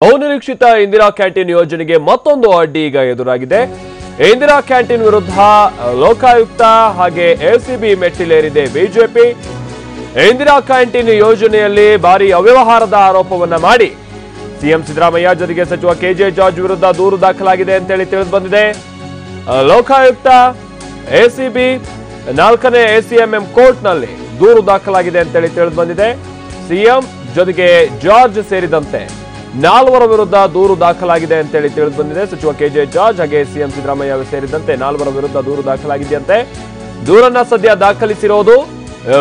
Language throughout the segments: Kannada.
ಅನಿರೀಕ್ಷಿತ ಇಂದಿರಾ ಕ್ಯಾಂಟೀನ್ ಯೋಜನೆಗೆ ಮತ್ತೊಂದು ಅಡ್ಡಿ ಈಗ ಎದುರಾಗಿದೆ. ಇಂದಿರಾ ಕ್ಯಾಂಟೀನ್ ವಿರುದ್ಧ ಲೋಕಾಯುಕ್ತ ಹಾಗೆ ಎಸಿಬಿ ಮೆಟ್ಟಿಲೇರಿದೆ ಬಿಜೆಪಿ. ಇಂದಿರಾ ಕ್ಯಾಂಟೀನ್ ಯೋಜನೆಯಲ್ಲಿ ಭಾರಿ ಅವ್ಯವಹಾರದ ಆರೋಪವನ್ನ ಮಾಡಿ ಸಿಎಂ ಸಿದ್ದರಾಮಯ್ಯ ಜೊತೆಗೆ ಸಚಿವ ಕೆಜೆ ಜಾರ್ಜ್ ವಿರುದ್ಧ ದೂರು ದಾಖಲಾಗಿದೆ ಅಂತೇಳಿ ತಿಳಿದು ಬಂದಿದೆ. ಲೋಕಾಯುಕ್ತ ಎಸಿಬಿ 4ನೇ ಎಸಿಎಂಎಂ ಕೋರ್ಟ್ನಲ್ಲಿ ದೂರು ದಾಖಲಾಗಿದೆ ಅಂತೇಳಿ ತಿಳಿದು ಬಂದಿದೆ. ಸಿಎಂ ಜೊತೆಗೆ ಜಾರ್ಜ್ ಸೇರಿದಂತೆ 4 ವಿರುದ್ಧ ದೂರು ದಾಖಲಾಗಿದೆ ಅಂತೇಳಿ ತಿಳಿದು ಬಂದಿದೆ. ಸಚಿವ ಕೆಜೆ ಜಾರ್ಜ್ ಹಾಗೆ ಸಿಎಂ ಸಿದ್ದರಾಮಯ್ಯ ಸೇರಿದಂತೆ 4 ವಿರುದ್ಧ ದೂರು ದಾಖಲಾಗಿದೆಯಂತೆ. ದೂರನ್ನ ಸದ್ಯ ದಾಖಲಿಸಿರೋದು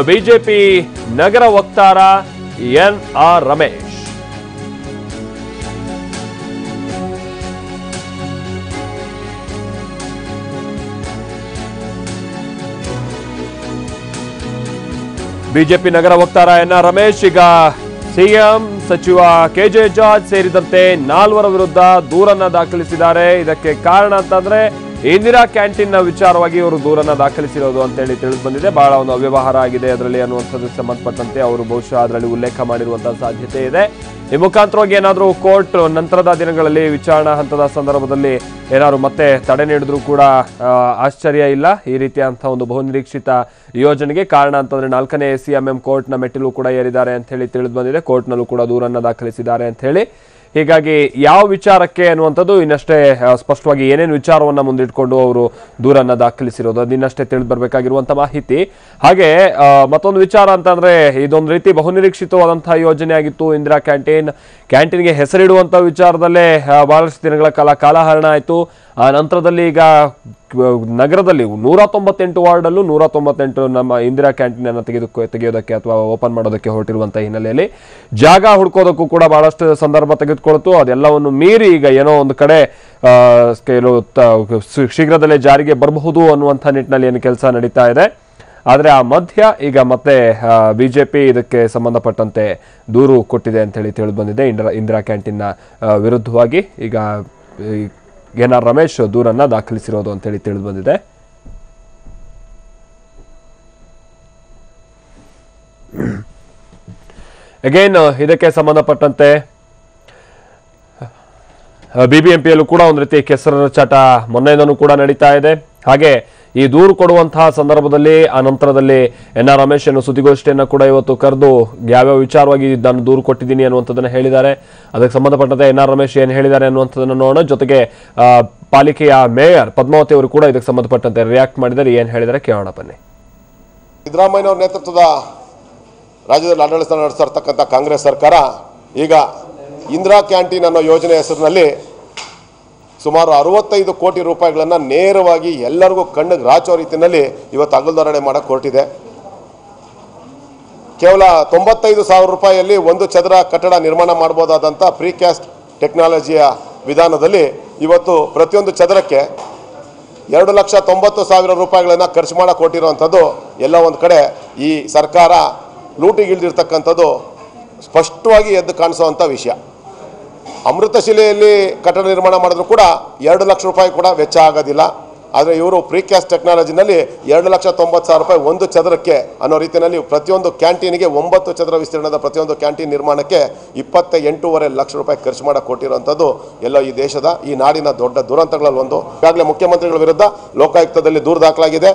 ಬಿಜೆಪಿ ನಗರ ವಕ್ತಾರ ಎನ್.ಆರ್. ರಮೇಶ್. ಬಿಜೆಪಿ ನಗರ ವಕ್ತಾರ ಎನ್.ಆರ್. ರಮೇಶ್ ಈಗ ಸಿಎಂ ಸಚಿವ ಕೆಜೆ ಜಾರ್ಜ್ ಸೇರಿದಂತೆ 4 ವಿರುದ್ಧ ದೂರನ್ನ ದಾಖಲಿಸಿದ್ದಾರೆ. ಇದಕ್ಕೆ ಕಾರಣ ಅಂತಂದ್ರೆ ಇಂದಿರಾ ಕ್ಯಾಂಟೀನ್ ನ ವಿಚಾರವಾಗಿ ಇವರು ದೂರನ್ನ ದಾಖಲಿಸಿರೋದು ಅಂತೇಳಿ ತಿಳಿದು ಬಂದಿದೆ. ಬಹಳ ಒಂದು ಅವ್ಯವಹಾರ ಆಗಿದೆ ಅದರಲ್ಲಿ ಅನ್ನುವಂಥದ್ದಕ್ಕೆ ಸಂಬಂಧಪಟ್ಟಂತೆ ಅವರು ಬಹುಶಃ ಅದರಲ್ಲಿ ಉಲ್ಲೇಖ ಮಾಡಿರುವಂತಹ ಸಾಧ್ಯತೆ ಇದೆ. ಈ ಮುಖಾಂತರವಾಗಿ ಏನಾದರೂ ಕೋರ್ಟ್ ನಂತರದ ದಿನಗಳಲ್ಲಿ ವಿಚಾರಣಾ ಹಂತದ ಸಂದರ್ಭದಲ್ಲಿ ಏನಾದ್ರು ಮತ್ತೆ ತಡೆ ನೀಡಿದ್ರು ಕೂಡ ಆಶ್ಚರ್ಯ ಇಲ್ಲ. ಈ ರೀತಿಯಂತಹ ಒಂದು ಬಹುನಿರೀಕ್ಷಿತ ಯೋಜನೆಗೆ ಕಾರಣ ಅಂತಂದ್ರೆ 4ನೇ ಎಸಿಎಂಎಂ ಕೋರ್ಟ್ನ ಮೆಟ್ಟಿಲು ಕೂಡ ಏರಿದ್ದಾರೆ ಅಂತ ಹೇಳಿ ತಿಳಿದು ಬಂದಿದೆ. ಕೋರ್ಟ್ನಲ್ಲೂ ಕೂಡ ದೂರನ್ನ ದಾಖಲಿಸಿದ್ದಾರೆ ಅಂತ ಹೇಳಿ. ಹೀಗಾಗಿ ಯಾವ ವಿಚಾರಕ್ಕೆ ಅನ್ನುವಂಥದ್ದು ಇನ್ನಷ್ಟೇ ಸ್ಪಷ್ಟವಾಗಿ ಏನೇನು ವಿಚಾರವನ್ನ ಮುಂದಿಟ್ಕೊಂಡು ಅವರು ದೂರನ್ನ ದಾಖಲಿಸಿರೋದು ಅದು ಇನ್ನಷ್ಟೇ ತಿಳಿದು ಬರಬೇಕಾಗಿರುವಂತ ಮಾಹಿತಿ. ಹಾಗೆ ಮತ್ತೊಂದು ವಿಚಾರ ಅಂತಂದ್ರೆ ಇದೊಂದು ರೀತಿ ಬಹುನಿರೀಕ್ಷಿತವಾದಂತಹ ಯೋಜನೆ ಆಗಿತ್ತು. ಇಂದಿರಾ ಕ್ಯಾಂಟೀನ್ಗೆ ಹೆಸರಿಡುವಂತ ವಿಚಾರದಲ್ಲೇ ಬಹಳಷ್ಟು ದಿನಗಳ ಕಾಲ ಕಾಲಹರಣ ಆಯಿತು. ಆ ನಂತರದಲ್ಲಿ ಈಗ ನಗರದಲ್ಲಿ 198 ವಾರ್ಡಲ್ಲೂ 198 ನಮ್ಮ ಇಂದಿರಾ ಕ್ಯಾಂಟೀನ್ ಅನ್ನು ತೆಗೆಯೋದಕ್ಕೆ ಅಥವಾ ಓಪನ್ ಮಾಡೋದಕ್ಕೆ ಹೊರಟಿರುವಂತಹ ಹಿನ್ನೆಲೆಯಲ್ಲಿ ಜಾಗ ಹುಡ್ಕೋದಕ್ಕೂ ಕೂಡ ಬಹಳಷ್ಟು ಸಂದರ್ಭ ತೆಗೆದುಕೊಳ್ತು. ಅದೆಲ್ಲವನ್ನು ಮೀರಿ ಈಗ ಏನೋ ಒಂದು ಕಡೆ ಶೀಘ್ರದಲ್ಲೇ ಜಾರಿಗೆ ಬರಬಹುದು ಅನ್ನುವಂಥ ನಿಟ್ಟಿನಲ್ಲಿ ಏನು ಕೆಲಸ ನಡೀತಾ ಇದೆ. ಆದರೆ ಆ ಮಧ್ಯ ಈಗ ಮತ್ತೆ ಬಿಜೆಪಿ ಇದಕ್ಕೆ ಸಂಬಂಧಪಟ್ಟಂತೆ ದೂರು ಕೊಟ್ಟಿದೆ ಅಂತ ಹೇಳಿ ತಿಳಿದು ಬಂದಿದೆ. ಇಂದಿರಾ ಕ್ಯಾಂಟೀನ್ನ ವಿರುದ್ಧವಾಗಿ ಈಗ ಎನ್.ಆರ್. ರಮೇಶ್ ದೂರನ್ನ ದಾಖಲಿಸಿರೋದು ಅಂತೇಳಿ ತಿಳಿದು ಬಂದಿದೆ. ಅಗೈನ್ ಇದಕ್ಕೆ ಸಂಬಂಧಪಟ್ಟಂತೆ ಬಿಬಿಎಂಪಿಯಲ್ಲೂ ಕೂಡ ಒಂದು ರೀತಿ ಕೆಸರ ಚಾಟ ಮೊನ್ನೆಯಿಂದನೂ ಕೂಡ ನಡೀತಾ ಇದೆ. ಹಾಗೆ ಈ ದೂರು ಕೊಡುವಂತಹ ಸಂದರ್ಭದಲ್ಲಿ ಆ ನಂತರದಲ್ಲಿ ಎನ್.ಆರ್. ರಮೇಶ್ ಏನು ಸುದ್ದಿಗೋಷ್ಠಿಯನ್ನು ಕೂಡ ಇವತ್ತು ಕರೆದು ಯಾವ್ಯಾವ ವಿಚಾರವಾಗಿ ನಾನು ದೂರು ಕೊಟ್ಟಿದ್ದೀನಿ ಅನ್ನುವಂಥದ್ದನ್ನು ಹೇಳಿದ್ದಾರೆ. ಅದಕ್ಕೆ ಸಂಬಂಧಪಟ್ಟಂತೆ ಎನ್.ಆರ್. ರಮೇಶ್ ಏನು ಹೇಳಿದ್ದಾರೆ ಅನ್ನುವಂಥದ್ದನ್ನು ನೋಡೋಣ. ಜೊತೆಗೆ ಪಾಲಿಕೆಯ ಮೇಯರ್ ಪದ್ಮಾವತಿ ಅವರು ಕೂಡ ಇದಕ್ಕೆ ಸಂಬಂಧಪಟ್ಟಂತೆ ರಿಯಾಕ್ಟ್ ಮಾಡಿದ್ದಾರೆ. ಏನು ಹೇಳಿದರೆ ಕೇಳೋಣ ಬನ್ನಿ. ಸಿದ್ದರಾಮಯ್ಯ ಅವರ ನೇತೃತ್ವದ ರಾಜ್ಯದಲ್ಲಿ ಆಡಳಿತ ನಡೆಸ್ತಾ ಇರ್ತಕ್ಕಂಥ ಕಾಂಗ್ರೆಸ್ ಸರ್ಕಾರ ಈಗ ಇಂದಿರಾ ಕ್ಯಾಂಟೀನ್ ಅನ್ನೋ ಯೋಜನೆ ಹೆಸರಿನಲ್ಲಿ ಸುಮಾರು 65 ಕೋಟಿ ರೂಪಾಯಿಗಳನ್ನು ನೇರವಾಗಿ ಎಲ್ಲರಿಗೂ ಕಣ್ಣಿಗೆ ರಾಚೋ ರೀತಿಯಲ್ಲಿ ಇವತ್ತು ಅಗಲಧಾರಣೆ ಮಾಡೋಕ್ಕೆ ಹೊರಟಿದೆ. ಕೇವಲ 95,000 ರೂಪಾಯಿಯಲ್ಲಿ 1 ಚದರ ಕಟ್ಟಡ ನಿರ್ಮಾಣ ಮಾಡಬಹುದಾದಂಥ ಪ್ರೀಕ್ಯಾಸ್ಟ್ ಟೆಕ್ನಾಲಜಿಯ ವಿಧಾನದಲ್ಲಿ ಇವತ್ತು ಪ್ರತಿಯೊಂದು ಚದರಕ್ಕೆ 2,90,000 ರೂಪಾಯಿಗಳನ್ನು ಖರ್ಚು ಮಾಡೋಕ್ಕೆ ಹೊರಟಿರುವಂಥದ್ದು ಎಲ್ಲ ಒಂದು ಕಡೆ ಈ ಸರ್ಕಾರ ಲೂಟಿಗಿಳಿದಿರ್ತಕ್ಕಂಥದ್ದು ಸ್ಪಷ್ಟವಾಗಿ ಎದ್ದು ಕಾಣಿಸುವಂಥ ವಿಷಯ. ಅಮೃತಶಿಲೆಯಲ್ಲಿ ಕಟ್ಟಡ ನಿರ್ಮಾಣ ಮಾಡಿದ್ರು ಕೂಡ 2 ಲಕ್ಷ ರೂಪಾಯಿ ಕೂಡ ವೆಚ್ಚ ಆಗೋದಿಲ್ಲ. ಆದರೆ ಇವರು ಪ್ರೀಕ್ಯಾಸ್ಟ್ ಟೆಕ್ನಾಲಜಿನಲ್ಲಿ 2,90,000 ರೂಪಾಯಿ 1 ಚದರಕ್ಕೆ ಅನ್ನೋ ರೀತಿಯಲ್ಲಿ ಪ್ರತಿಯೊಂದು ಕ್ಯಾಂಟೀನ್ಗೆ 9 ಚದರ ವಿಸ್ತೀರ್ಣದ ಪ್ರತಿಯೊಂದು ಕ್ಯಾಂಟೀನ್ ನಿರ್ಮಾಣಕ್ಕೆ 28.5 ಲಕ್ಷ ರೂಪಾಯಿ ಖರ್ಚು ಮಾಡೋಕ್ಕೆ ಕೊಟ್ಟಿರುವಂಥದ್ದು ಎಲ್ಲ ಈ ದೇಶದ ಈ ನಾಡಿನ ದೊಡ್ಡ ದುರಂತಗಳಲ್ಲಿ ಒಂದು. ಈಗಾಗಲೇ ಮುಖ್ಯಮಂತ್ರಿಗಳ ವಿರುದ್ಧ ಲೋಕಾಯುಕ್ತದಲ್ಲಿ ದೂರು ದಾಖಲಾಗಿದೆ.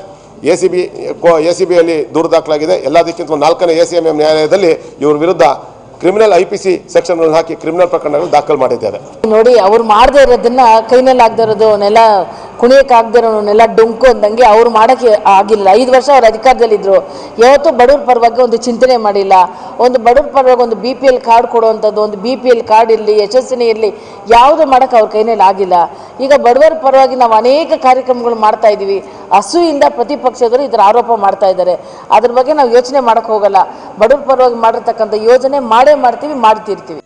ಎಸಿಬಿಯಲ್ಲಿ ದೂರು ದಾಖಲಾಗಿದೆ. ಎಲ್ಲದಕ್ಕಿಂತ 4ನೇ ಎಸಿಎಂಎಂ ನ್ಯಾಯಾಲಯದಲ್ಲಿ ಇವ್ರ ವಿರುದ್ಧ ಕ್ರಿಮಿನಲ್ IPC ಸೆಕ್ಷನ್ ಹಾಕಿ ಕ್ರಿಮಿನಲ್ ಪ್ರಕರಣಗಳು ದಾಖಲು ಮಾಡಿದ್ದಾರೆ. ನೋಡಿ, ಅವ್ರು ಮಾಡದೇ ಇರೋದನ್ನ ಕೈನಲ್ಲಿ ಆಗದೆ ಇರೋದನ್ನೆಲ್ಲ ಕುಣಿಯಕ್ಕೆ ಆಗದೆ ಇರೋನೆಲ್ಲ ಡೊಂಕು ಅಂದಂಗೆ ಅವ್ರು ಮಾಡೋಕ್ಕೆ ಆಗಿಲ್ಲ. 5 ವರ್ಷ ಅವ್ರು ಅಧಿಕಾರದಲ್ಲಿದ್ದರು. ಯಾವತ್ತೂ ಬಡವ್ರ ಪರವಾಗಿ ಒಂದು ಚಿಂತನೆ ಮಾಡಿಲ್ಲ. ಒಂದು ಬಡವ್ರ ಪರವಾಗಿ ಒಂದು BPL ಕಾರ್ಡ್ ಕೊಡುವಂಥದ್ದು, ಒಂದು BPL ಕಾರ್ಡ್ ಇರಲಿ, ಯಶಸ್ವಿನಿ ಇರಲಿ, ಯಾವುದು ಮಾಡೋಕ್ಕೆ ಅವ್ರ ಕೈನಲ್ಲಿ ಆಗಿಲ್ಲ. ಈಗ ಬಡವರ ಪರವಾಗಿ ನಾವು ಅನೇಕ ಕಾರ್ಯಕ್ರಮಗಳು ಮಾಡ್ತಾ ಇದ್ದೀವಿ. ಹಸುವಿಂದ ಪ್ರತಿಪಕ್ಷದವರು ಇದರ ಆರೋಪ ಮಾಡ್ತಾ ಇದ್ದಾರೆ. ಅದ್ರ ಬಗ್ಗೆ ನಾವು ಯೋಚನೆ ಮಾಡೋಕ್ಕೆ ಹೋಗಲ್ಲ. ಬಡವ್ರ ಪರವಾಗಿ ಮಾಡಿರ್ತಕ್ಕಂಥ ಯೋಜನೆ ಮಾಡೇ ಮಾಡ್ತೀವಿ, ಮಾಡ್ತಿರ್ತೀವಿ.